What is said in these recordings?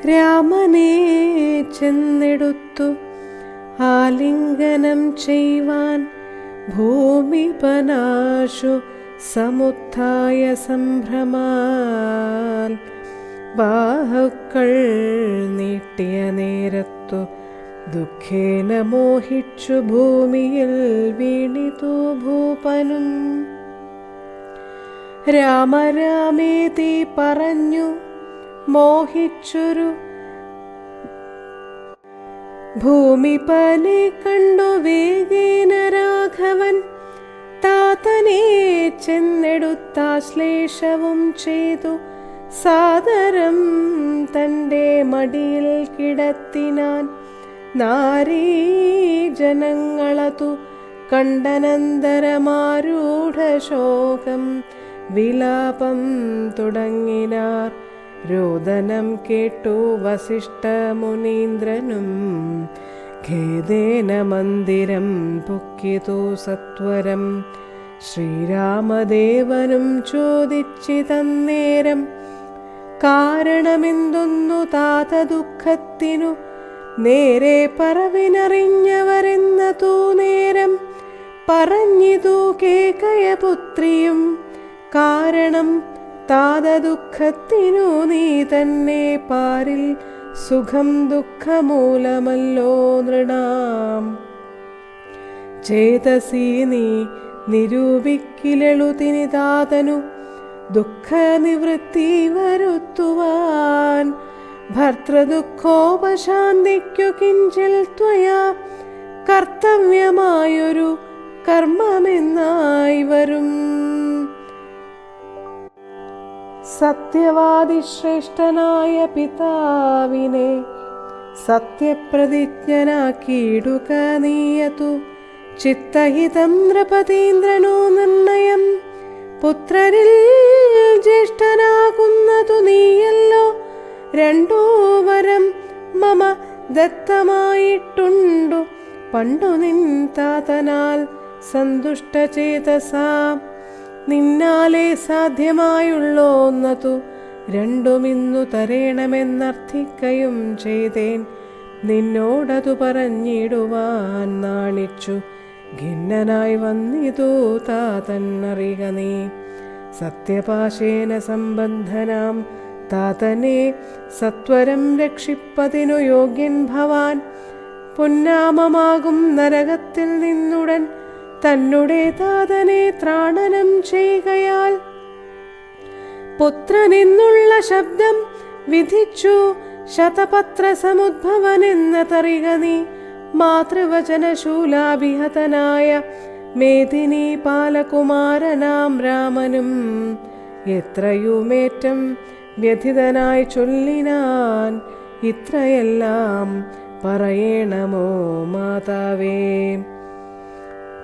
രാമനെ ചെന്നെടുത്തു ആലിംഗനം ചെയ്യുവാൻ ഭൂമിപനാശു സമുത്ഥായ സംഭ്രമാൽ ബാഹുക്കൾ നീട്ടിയ നേരത്തു ദുഃഖേന മോഹിച്ചു ഭൂമിയിൽ വീണിതു ഭൂപനും. രാമരാമേതി പറഞ്ഞു മോഹിച്ചൊരു ഭൂമിപനെ കണ്ടു വേഗേന രാഘവൻ താതനെ ചെന്നെടുത്താശ്ലേഷവും ചെയ്തു സാദരം തൻ്റെ മടിയിൽ കിടത്തിനാൻ. നാരീജനങ്ങളതു കണ്ടനന്തരമാരൂഢശോകം വിലാപം തുടങ്ങിനാർ. രോദനം കേട്ടു വസിഷ്ഠമുനീന്ദ്രനും ഖേദേന മന്ദിരം പൊക്കിതു സത്വരം. ശ്രീരാമദേവനും ചോദിച്ചിതന്നേരം കാരണമെന്തൊന്നു താത ദുഃഖത്തിനു. നേരെ പറവിനറിഞ്ഞവരെന്നതു നേരം പറഞ്ഞിതു കേകയപുത്രിയും. കാരണം താത ദുഃഖത്തിനു നീ തന്നെ പാരിൽ സുഖം ദുഃഖമൂലമല്ലോ നൃണാം. ചേതസി നീ നിരൂപിക്കിലെളുതിനി താതനു ദുഃഖനിവൃത്തി വരുത്തുവാൻ. ഭർത്തൃദുഃഖോപശാന്തിക്കു കിഞ്ചിൽ ത്വയാ കർത്തവ്യമായൊരു കർമ്മമെന്നായി വരും. സത്യവാദിശ്രേഷ്ഠനായ പിതാവിനെ സത്യപ്രതിജ്ഞനാക്കിയിടുക നീയതു ചിത്തഹിതം നൃപതീന്ദ്രനോ നിർണയം. പുത്രരിൽ ജ്യേഷ്ഠനാകുന്നതു നീയല്ലോ രണ്ടു വരം മമ ദത്തമായിട്ടുണ്ടു പണ്ടു നിൻ താതനാൽ സന്തുഷ്ടചേതസാ. നിന്നാലേ സാധ്യമായുള്ളോന്നതു രണ്ടുമിന്നു തരേണമെന്നർത്ഥിക്കയും ചെയ്തേൻ. നിന്നോടതു പറഞ്ഞിടുവാൻ നാണിച്ചു ഖിന്നനായി വന്നിതു താതൻ അറിക നീ. സത്യപാശേന സംബന്ധനാം താതനെ സത്വരം രക്ഷിപ്പതിനു യോഗ്യൻ ഭവാൻ. പുന്നാമമാകും നരകത്തിൽ നിന്നുടൻ തന്നുടെ താതനെ ത്രാണനം ചെയ്യുകയാൽ പുത്രനെന്നുള്ള ശബ്ദം വിധിച്ചു ശതപത്ര സമുദ്ഭവനെന്നതറിക നീ. മാതൃവചനശൂലാഭിഹതനായ മേദിനി പാലകുമാരനാം രാമനും എത്രയുമേറ്റം വ്യഥിതനായി ചൊല്ലിനാൻ. ഇത്രയെല്ലാം പറയണമോ മാതാവേ.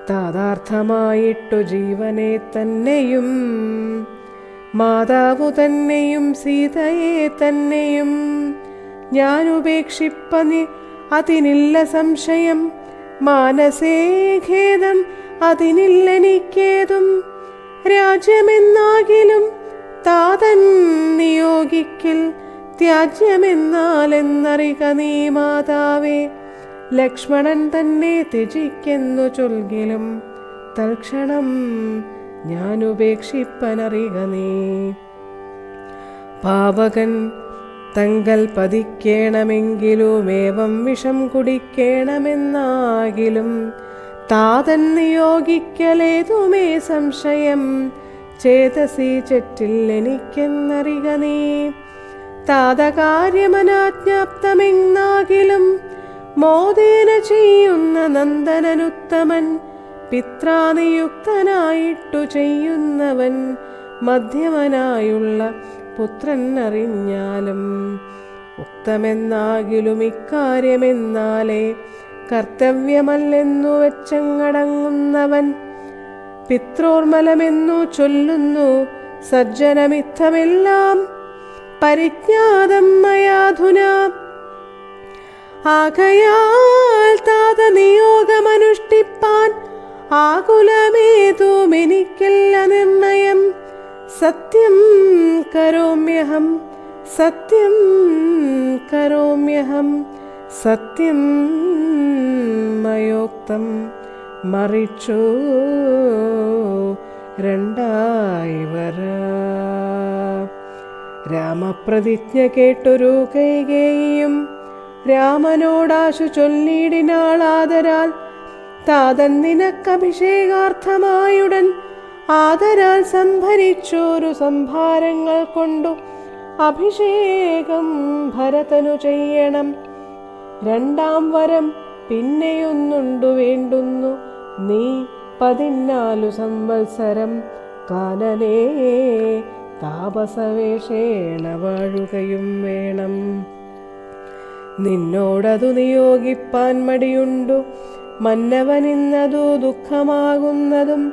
താതാർത്ഥമായിട്ടു ജീവനെ തന്നെയും മാതാവു തന്നെയും സീതയെ തന്നെയും ഞാൻ ഉപേക്ഷിപ്പനി അതിനില്ല സംശയം. മാനസേ ഖേദം അതിനില്ലെനിക്കേതും. രാജ്യമെന്നാകിലും താതൻ നിയോഗിക്കിൽ ത്യാജ്യമെന്നാലെന്നറിക നീ മാതാവേ. ലക്ഷ്മണൻ തന്നെ ത്യജിക്കെന്നു ചൊൽകിലും തൽക്ഷണം ഞാൻ ഉപേക്ഷിപ്പനറിക നീ. പാവകൻ തങ്കൽ പതിക്കേണമെങ്കിലുമേവം വിഷം കുടിക്കേണമെന്നാകിലും താതൻ നിയോഗിക്കലേതുമേ സംശയം. ചേതസി ചെറ്റില്ലെനിക്കെന്നറിക നീ. താതകാര്യമനാജ്ഞാപ്തമെന്നാകിലും മോദേന ചെയ്യുന്ന നന്ദനനുത്തമൻ. പിത്രാനിയുക്തനായിട്ടു ചെയ്യുന്നവൻ മധ്യമനായുള്ള പുത്രൻ അറിഞ്ഞാലും. ഉക്തമെന്നാകിലും ഇക്കാര്യമെന്നാലേ കർത്തവ്യമല്ലെന്നു വെച്ചങ്ങടങ്ങുന്നവൻ. പിത്രോർമലമെന്നു ചൊല്ലുന്നു സജ്ജനമിത്തമെല്ലാം പരിജ്ഞാതം മയാധുനാ. ആകയാൽ താത നിയോഗമനുഷ്ഠിപ്പാൻ ആകുലമേതുമെനിക്കില്ല നിർണയം. സത്യം കരോമ്യഹം സത്യം കരോമ്യഹം സത്യം മയോക്തം മറിച്ചു രണ്ടായി വര. രാമപ്രതിജ്ഞ കേട്ടൊരു കൈകേയിയും രാമനോടാശു ചൊല്ലിയിടിനാളാദരാൽ താതൻ നിനക്കഭിഷേകാർത്ഥമായുടൻ ആദരാൽ സംഭരിച്ചോരു സംഭാരങ്ങൾ കൊണ്ടു അഭിഷേകം ഭരതനു ചെയ്യണം. രണ്ടാം വരം പിന്നെയൊന്നുണ്ടു വേണ്ടുന്നു, നീ 14 സംവത്സരം കാനനേ താപസവേഷേണ വാഴുകയും വേണം. നിന്നോടതു നിയോഗിപ്പാൻ മടിയുണ്ടു, മന്നവനിന്നതു ദുഃഖമാകുന്നതും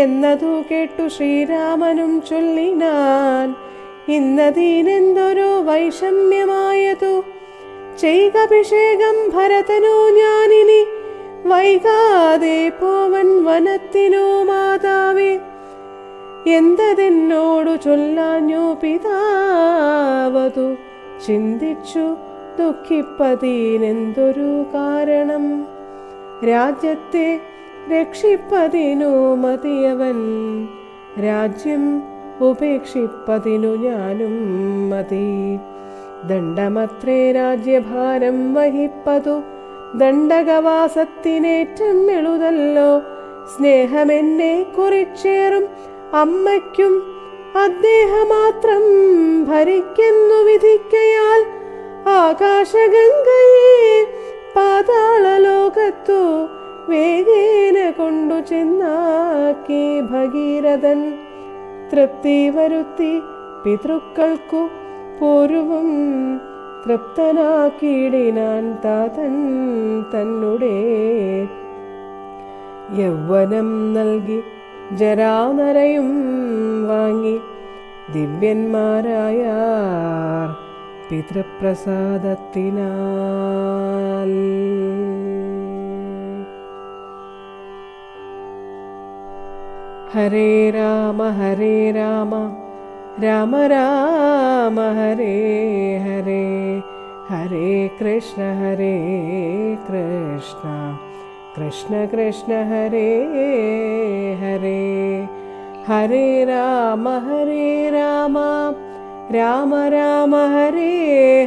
എന്നതു കേട്ടു ശ്രീരാമനും ചൊല്ലിനാൻ. ഇന്നതീനെന്തൊരു വൈഷമ്യമായതു, ചെയ്കഭിഷേകം ഭരതനു ഞാനിനി വൈകാതെ പോവൻ വനത്തിനു മാതാവേ. എന്തതെന്നോടു ചൊല്ലാഞ്ഞു പിതാവതു ചിന്തിച്ചു ദുഃഖിപ്പതിനെന്തൊരു കാരണം. രാജ്യത്തെ രക്ഷിപ്പതിനു മതിയവൻ, രാജ്യം ഉപേക്ഷിപ്പതിനു ഞാനും മതി. ദണ്ഡമത്രേ രാജ്യഭാരം വഹിപ്പതു, ദണ്ഡകവാസത്തിനേറ്റം എളുതല്ലോ. സ്നേഹമെന്നെ കുറിച്ചേറും അമ്മയ്ക്കും അദ്ദേഹമാത്രം ഭരിക്കുന്നു വിധിക്കയാൽ. ആകാശഗംഗയെ പാതാളലോകത്തു വേഗേന കൊണ്ടു ചെന്നാക്കി ഭഗീരഥൻ. തൃപ്തി വരുത്തി പിതൃക്കൾക്കു പൂർവം തൃപ്തനാക്കിയിടിനാൻ താതൻ തന്നുടെ. യൗവനം നൽകി ജരാനരയും വാങ്ങി ദിവ്യന്മാരായ പിതൃപ്രസാദത്തിനാൽ. ഹരേ രാമ രാമ രാമ ഹരേ ഹരേ, ഹരേ കൃഷ്ണ കൃഷ്ണ കൃഷ്ണ ഹരേ ഹരേ. ഹരേ രാമ രാമ രാമ ഹരേ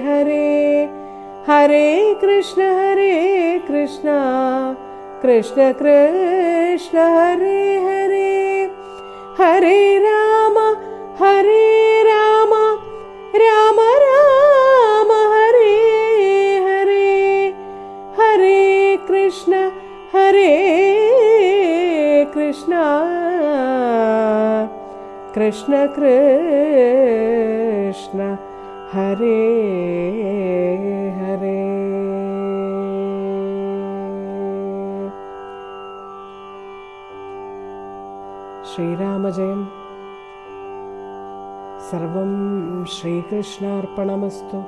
ഹരേ, ഹരേ കൃഷ്ണ കൃഷ്ണ കൃഷ്ണ ഹരേ ഹരേ. ഹരേ രാമ രാമ രാമ ഹരേ ഹരേ, ഹരേ കൃഷ്ണ കൃഷ്ണ കൃഷ്ണ ഹരേ ഹരേ. ശ്രീരാമജയം. സർവം ശ്രീകൃഷ്ണാർപ്പണമസ്തു.